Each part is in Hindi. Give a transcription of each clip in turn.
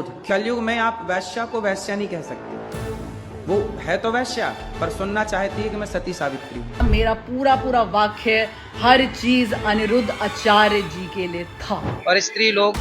विरोध। कलयुग में आप वैश्या को वैश्या नहीं कह सकते, वो है तो वैश्या पर सुनना चाहती है कि मैं सती सावित्री हूँ। मेरा पूरा वाक्य हर चीज अनिरुद्ध आचार्य जी के लिए था। और स्त्री लोग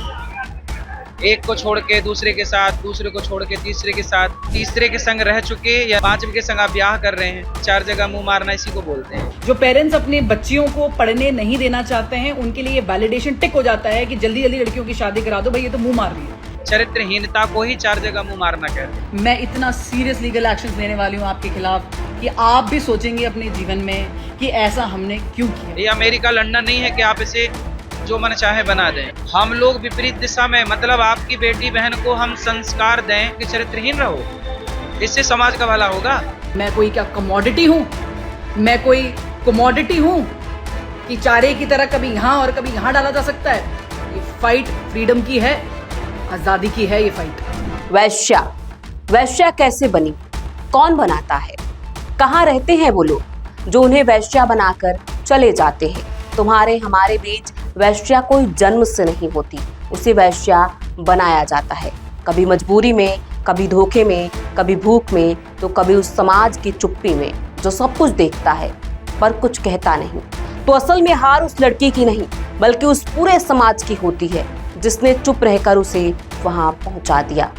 एक को छोड़ के दूसरे के साथ, दूसरे को छोड़ के तीसरे के साथ, तीसरे के संग रह चुके या पांचवें के संग आप ब्याह कर रहे हैं, 4 जगह मुंह मारना इसी को बोलते हैं। जो पेरेंट्स अपने बच्चियों को पढ़ने नहीं देना चाहते हैं उनके लिए वैलिडेशन टिक हो जाता है कि जल्दी जल्दी लड़कियों की शादी करा दो, भाई ये तो मुंह मार रही है। चरित्रहीनता को ही 4 जगह मुंह मारना कहते हैं। मैं इतना सीरियस लीगल एक्शन लेने वाली हूँ आपके खिलाफ कि आप भी सोचेंगे अपने जीवन में कि ऐसा हमने क्यों किया। ये अमेरिका लंदन नहीं है कि आप इसे जो मन चाहे बना दें। हम लोग विपरीत दिशा में, मतलब आपकी बेटी बहन को हम संस्कार दें कि चरित्रहीन रहो, इससे समाज का भला होगा। मैं कोई क्या कमोडिटी हूँ? मैं कोई कमोडिटी हूँ कि चारे की तरह कभी यहाँ और कभी यहाँ डाला जा सकता है? ये फाइट फ्रीडम की है, आजादी की है ये फाइट। वैश्या कैसे बनी? कौन बनाता है? कहाँ रहते हैं वो लोग जो उन्हें वैश्या बनाकर चले जाते हैं? तुम्हारे हमारे बीच वैश्या कोई जन्म से नहीं होती, उसे वैश्या बनाया जाता है। कभी मजबूरी में, कभी धोखे में, कभी भूख में, तो कभी उस समाज की चुप्पी में जो सब कुछ देखता है पर कुछ कहता नहीं। तो असल में हार उस लड़की की नहीं बल्कि उस पूरे समाज की होती है जिसने चुप रहकर उसे वहां पहुंचा दिया।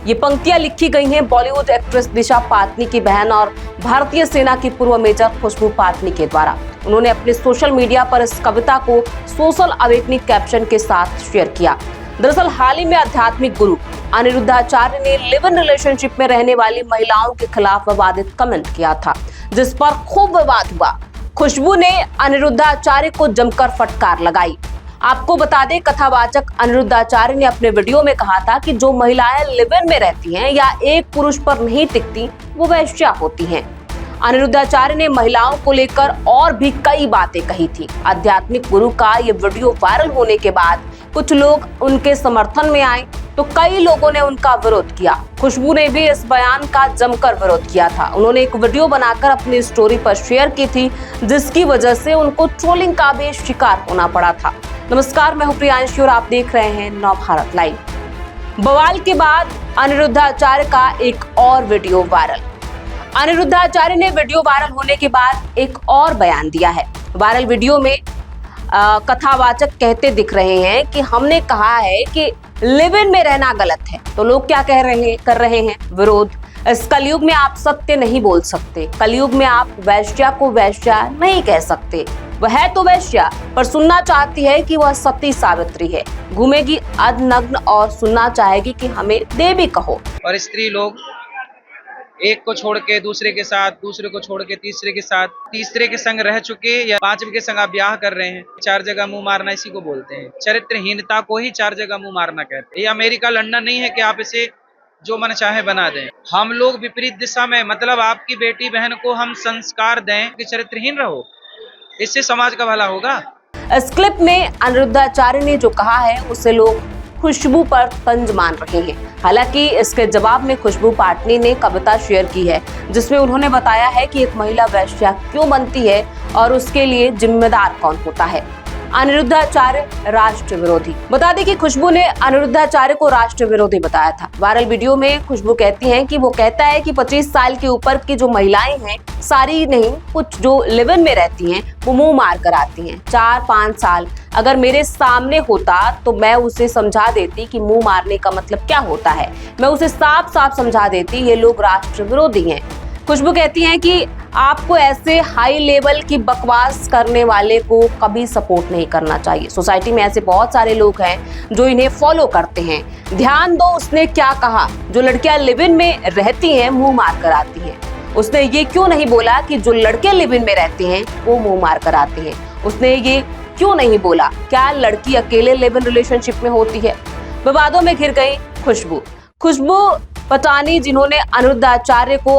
ये पंक्तियां लिखी गई हैं बॉलीवुड एक्ट्रेस दिशा पाटनी की बहन और भारतीय सेना की पूर्व मेजर खुशबू पाटनी के द्वारा। उन्होंने अपने सोशल मीडिया पर इस कविता को सोशल अवेकनिंग कैप्शन के साथ शेयर किया। दरअसल हाल ही में आध्यात्मिक गुरु अनिरुद्धाचार्य ने लिव इन रिलेशनशिप में रहने वाली महिलाओं के खिलाफ विवादित कमेंट किया था, जिस पर खूब विवाद हुआ। खुशबू ने अनिरुद्धाचार्य को जमकर फटकार लगाई। आपको बता दें, कथावाचक अनिरुद्धाचार्य ने अपने वीडियो में कहा था कि जो महिलाएं लिव इन में रहती हैं या एक पुरुष पर नहीं टिकती वो वैश्या होती हैं। अनिरुद्धाचार्य ने महिलाओं को लेकर और भी कई बातें कही थी। आध्यात्मिक गुरु का ये वीडियो वायरल होने के बाद कुछ लोग उनके समर्थन में आए तो कई लोगों ने उनका विरोध किया। खुशबू ने भी इस बयान का जमकर विरोध किया था। उन्होंने एक वीडियो बनाकर अपनी स्टोरी पर शेयर की थी, जिसकी वजह से उनको ट्रोलिंग का भी शिकार होना पड़ा था। नमस्कार, मैं हूं प्रियांशी और आप देख रहे हैं नवभारत लाइव। बवाल के बाद अनिरुद्धाचार्य का एक और वीडियो वायरल। अनिरुद्धाचार्य ने वीडियो वायरल होने के बाद एक और बयान दिया है। वायरल वीडियो में कथावाचक कहते दिख रहे हैं कि हमने कहा है कि लिव इन में रहना गलत है। तो लोग क्या कर रहे हैं? विरोध। इस कलयुग में आप सत्य नहीं बोल सकते। कलयुग में आप वैश्या को वैश्या नहीं कह सकते। वह है तो वैश्या पर सुनना चाहती है कि वह सती सावित्री है। घूमेगी अर्धनग्न और सुनना चाहेगी कि हमें देवी कहो। और स्त्री लोग एक को छोड़ के दूसरे के साथ, दूसरे को छोड़ के तीसरे के साथ, तीसरे के संग रह चुके या पांचवें के संग आप ब्याह कर रहे हैं, 4 जगह मुंह मारना इसी को बोलते हैं। चरित्रहीनता को ही 4 जगह मुंह मारना कहते हैं। ये अमेरिका लंदन नहीं है कि आप इसे जो मन चाहे बना दें। हम लोग विपरीत दिशा में, मतलब आपकी बेटी बहन को हम संस्कार दें कि चरित्रहीन रहो, इससे समाज का भला होगा। इस क्लिप में अनिरुद्धाचार्य ने जो कहा है उसे लोग खुशबू पर तंज मान रहे हैं। हालांकि इसके जवाब में खुशबू पाटनी ने कविता शेयर की है, जिसमें उन्होंने बताया है कि एक महिला वैश्या क्यों बनती है और उसके लिए जिम्मेदार कौन होता है। अनिरुद्धाचार्य राष्ट्र विरोधी। बता दें कि खुशबू ने अनिरुद्धाचार्य को राष्ट्र विरोधी बताया था। वायरल वीडियो में खुशबू कहती हैं कि वो कहता है कि 25 साल के ऊपर की जो महिलाएं हैं, सारी नहीं, कुछ जो लिव इन में रहती हैं वो मुंह मार कर आती हैं। 4-5 साल अगर मेरे सामने होता तो मैं उसे समझा देती कि मुंह मारने का मतलब क्या होता है। मैं उसे साफ साफ समझा देती ये लोग राष्ट्र विरोधी हैं। खुशबू कहती हैं कि आपको ऐसे हाई लेवल की बकवास करने वाले को कभी सपोर्ट नहीं करना चाहिए। सोसाइटी में ऐसे बहुत सारे लोग हैं जो इन्हें फॉलो करते हैं। ध्यान दो उसने क्या कहा, जो लड़कियां लिव इन में रहती हैं मुंह मार कर आती हैं। उसने ये क्यों नहीं बोला कि जो लड़के लिव इन में रहते हैं वो मुंह मार कर आते हैं। उसने ये क्यों नहीं बोला क्या लड़की अकेले लिव इन रिलेशनशिप में होती है। विवादों में घिर गई खुशबू पटानी, जिन्होंने अनिरुद्धाचार्य को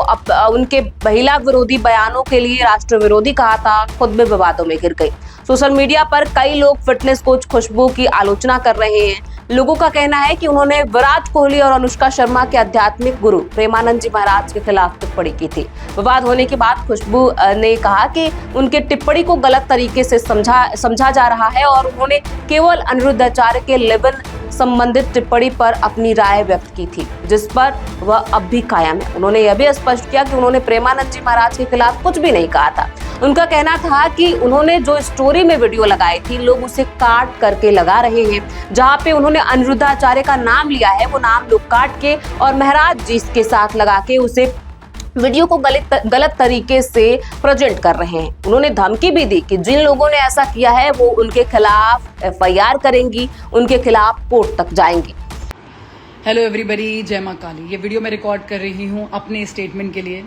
उनके महिला विरोधी बयानों के लिए राष्ट्र विरोधी कहा था, खुद भी विवादों में घिर गई। सोशल मीडिया पर कई लोग फिटनेस कोच खुशबू की आलोचना कर रहे हैं। लोगों का कहना है कि उन्होंने विराट कोहली और अनुष्का शर्मा के आध्यात्मिक गुरु प्रेमानंद जी महाराज के खिलाफ टिप्पणी की थी। विवाद होने के बाद खुशबू ने कहा कि उनके टिप्पणी को गलत तरीके से समझा जा रहा है और उन्होंने केवल अनिरुद्धाचार्य के लिव इन संबंधित टिप्पणी पर अपनी राय व्यक्त की थी, जिस पर वह अब भी कायम है। उन्होंने यह भी स्पष्ट किया कि उन्होंने प्रेमानंद जी महाराज के खिलाफ कुछ भी नहीं कहा था। उनका कहना था कि उन्होंने जो स्टोरी में वीडियो लगाई थी, लोग उसे काट करके लगा रहे हैं। जहां पे उन्होंने अनिरुद्धाचार्य का नाम लिया है, वो नाम लोग काट के और महाराज जी के साथ लगा के उसे वीडियो को गलत तरीके से प्रेजेंट कर रहे हैं। उन्होंने धमकी भी दी कि जिन लोगों ने ऐसा किया है वो उनके खिलाफ FIR करेंगी, उनके खिलाफ कोर्ट तक जाएंगी। हेलो एवरीबॉडी, जय मां काली। ये वीडियो मैं रिकॉर्ड कर रही हूँ अपने स्टेटमेंट के लिए।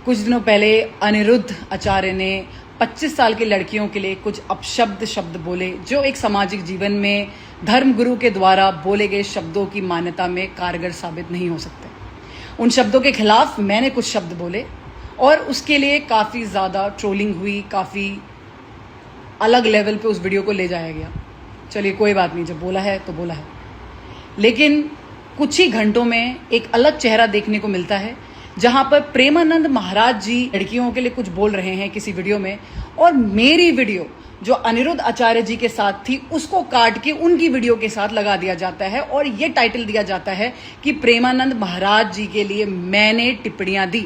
कुछ दिनों पहले अनिरुद्ध आचार्य ने 25 साल की लड़कियों के लिए कुछ अपशब्द शब्द बोले, जो एक सामाजिक जीवन में धर्मगुरु के द्वारा बोले गए शब्दों की मान्यता में कारगर साबित नहीं हो सकते। उन शब्दों के खिलाफ मैंने कुछ शब्द बोले और उसके लिए काफ़ी ज़्यादा ट्रोलिंग हुई, काफ़ी अलग लेवल पे उस वीडियो को ले जाया गया। चलिए कोई बात नहीं, जब बोला है तो बोला है। लेकिन कुछ ही घंटों में एक अलग चेहरा देखने को मिलता है, जहां पर प्रेमानंद महाराज जी लड़कियों के लिए कुछ बोल रहे हैं किसी वीडियो में, और मेरी वीडियो जो अनिरुद्ध आचार्य जी के साथ थी उसको काट के उनकी वीडियो के साथ लगा दिया जाता है और ये टाइटल दिया जाता है कि प्रेमानंद महाराज जी के लिए मैंने टिप्पणियां दी।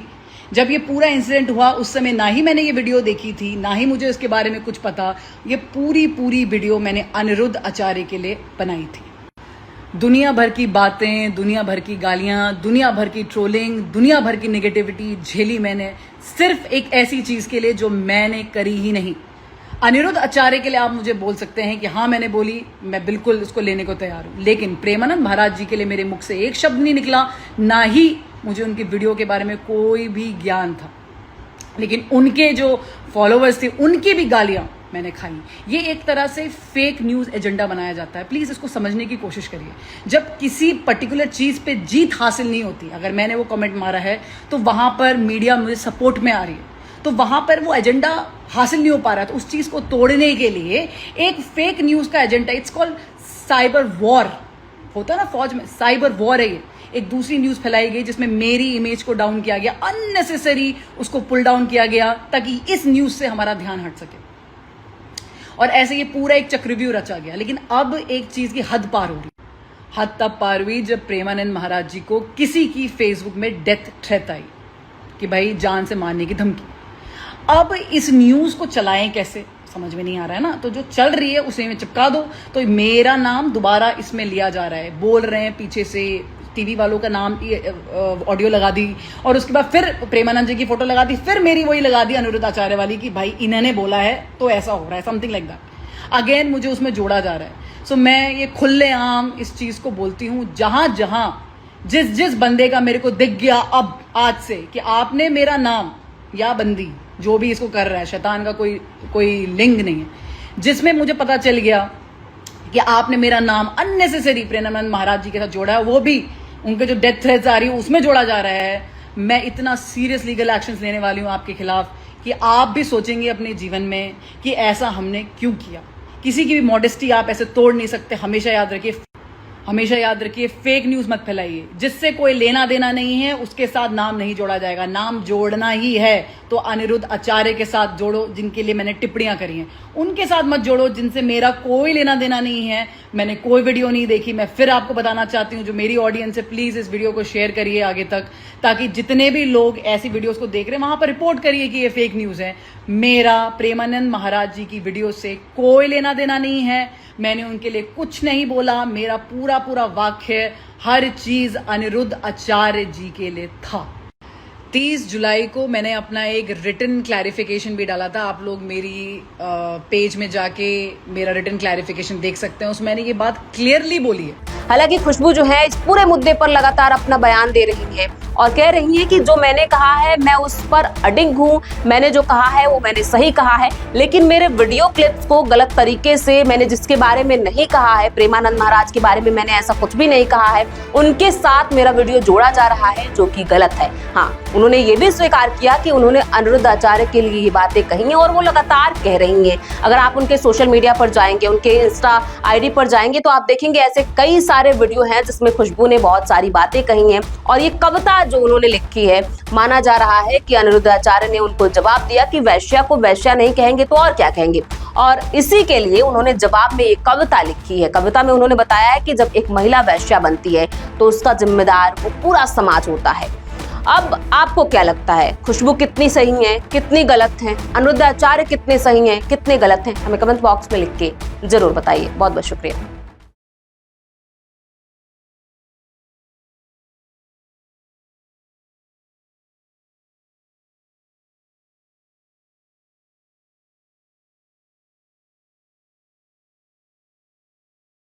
जब ये पूरा इंसिडेंट हुआ उस समय ना ही मैंने ये वीडियो देखी थी, ना ही मुझे इसके बारे में कुछ पता। ये पूरी वीडियो मैंने अनिरुद्ध आचार्य के लिए बनाई थी। दुनिया भर की बातें, दुनिया भर की गालियां, दुनिया भर की ट्रोलिंग, दुनिया भर की नेगेटिविटी झेली मैंने, सिर्फ एक ऐसी चीज के लिए जो मैंने करी ही नहीं। अनिरुद्ध आचार्य के लिए आप मुझे बोल सकते हैं कि हाँ मैंने बोली, मैं बिल्कुल उसको लेने को तैयार हूं। लेकिन प्रेमानंद महाराज जी के लिए मेरे मुख से एक शब्द नहीं निकला, ना ही मुझे उनकी वीडियो के बारे में कोई भी ज्ञान था। लेकिन उनके जो फॉलोअर्स थे उनकी भी गालियां मैंने खाई। ये एक तरह से फेक न्यूज एजेंडा बनाया जाता है। प्लीज इसको समझने की कोशिश करिए। जब किसी पर्टिकुलर चीज पे जीत हासिल नहीं होती, अगर मैंने वो कमेंट मारा है तो वहां पर मीडिया मुझे सपोर्ट में आ रही है, तो वहां पर वो एजेंडा हासिल नहीं हो पा रहा है, तो उस चीज को तोड़ने के लिए एक फेक न्यूज का agenda, it's called cyber war, होता है ना फौज में, साइबर वॉर है ये। एक दूसरी न्यूज फैलाई गई जिसमें मेरी इमेज को डाउन किया गया, अननेसेसरी उसको पुल डाउन किया गया ताकि इस न्यूज से हमारा ध्यान हट सके, और ऐसे ये पूरा एक चक्रव्यूह रचा गया। लेकिन अब एक चीज की हद पार हो रही। हद तब पार हुई जब प्रेमानंद महाराज जी को किसी की फेसबुक में डेथ थ्रेट आई कि भाई जान से मारने की धमकी। अब इस न्यूज को चलाएं कैसे, समझ में नहीं आ रहा है ना। तो जो चल रही है उसे में चिपका दो, तो मेरा नाम दोबारा इसमें लिया जा रहा है। बोल रहे हैं पीछे से टीवी वालों का नाम, ऑडियो लगा दी, और उसके बाद फिर प्रेमानंद जी की फोटो लगा दी, फिर मेरी वही लगा दी अनिरुद्ध आचार्य वाली कि भाई इन्होंने बोला है तो ऐसा हो रहा है, समथिंग लाइक दैट। अगेन मुझे उसमें जोड़ा जा रहा है। सो मैं ये खुलेआम इस चीज को बोलती हूँ, जहां जहां जिस बंदे का मेरे को दिख गया अब आज से कि आपने मेरा नाम, या बंदी जो भी इसको कर रहा है, शैतान का कोई लिंग नहीं है, जिसमें मुझे पता चल गया कि आपने मेरा नाम अननेसेसरी प्रेमानंद महाराज जी के साथ जोड़ा है, वो भी उनके जो डेथ थ्रेट्स आ रही है उसमें जोड़ा जा रहा है, मैं इतना सीरियस लीगल एक्शंस लेने वाली हूं आपके खिलाफ कि आप भी सोचेंगे अपने जीवन में कि ऐसा हमने क्यों किया। किसी की भी मॉडेस्टी आप ऐसे तोड़ नहीं सकते। हमेशा याद रखिए, फेक न्यूज मत फैलाइए। जिससे कोई लेना देना नहीं है उसके साथ नाम नहीं जोड़ा जाएगा। नाम जोड़ना ही है तो अनिरुद्ध आचार्य के साथ जोड़ो, जिनके लिए मैंने टिप्पणियां करी हैं। उनके साथ मत जोड़ो जिनसे मेरा कोई लेना देना नहीं है, मैंने कोई वीडियो नहीं देखी। मैं फिर आपको बताना चाहती हूँ, जो मेरी ऑडियंस है, प्लीज इस वीडियो को शेयर करिए आगे तक, ताकि जितने भी लोग ऐसी वीडियोस को देख रहे हैं वहां पर रिपोर्ट करिए कि ये फेक न्यूज है। मेरा प्रेमानंद महाराज जी की वीडियो से कोई लेना देना नहीं है, मैंने उनके लिए कुछ नहीं बोला। मेरा पूरा वाक्य, हर चीज अनिरुद्ध आचार्य जी के लिए था। 30 जुलाई को मैंने अपना एक रिटन क्लैरिफिकेशन भी डाला था। आप लोग मेरी पेज में जाके मेरा रिटन क्लैरिफिकेशन देख सकते हैं। उसमें मैंने ये बात क्लियरली बोली है। हालांकि खुशबू जो है इस पूरे मुद्दे पर लगातार अपना बयान दे रही है और कह रही है कि जो मैंने कहा है मैं उस पर अडिग हूँ, मैंने जो कहा है वो मैंने सही कहा है। लेकिन मेरे वीडियो क्लिप्स को गलत तरीके से, मैंने जिसके बारे में नहीं कहा है, प्रेमानंद महाराज के बारे में मैंने ऐसा कुछ भी नहीं कहा है, उनके साथ मेरा वीडियो जोड़ा जा रहा है, जो कि गलत है। हाँ, उन्होंने ये भी स्वीकार किया कि उन्होंने अनिरुद्ध आचार्य के लिए ये बातें कही हैं और वो लगातार कह रही हैं। अगर आप उनके सोशल मीडिया पर जाएंगे, उनके इंस्टा आईडी पर जाएंगे, तो आप देखेंगे ऐसे कई सारे वीडियो हैं जिसमें खुशबू ने बहुत सारी बातें कही हैं और ये कविता कविता जो उन्होंने लिखी है, माना जा रहा है कि अनिरुद्धाचार्य ने उनको जवाब दिया कि वैश्या को वैश्या नहीं कहेंगे तो और क्या कहेंगे, और इसी के लिए उन्होंने जवाब में एक कविता लिखी है। कविता में उन्होंने बताया है कि जब एक महिला वैश्या बनती है तो उसका जिम्मेदार वो पूरा समाज होता है। अब आपको क्या लगता है, खुशबू कितनी सही है, कितनी गलत है, अनिरुद्धाचार्य कितने सही हैं, कितने गलत हैं, हमें कमेंट बॉक्स में लिख के जरूर बताइए। बहुत बहुत शुक्रिया।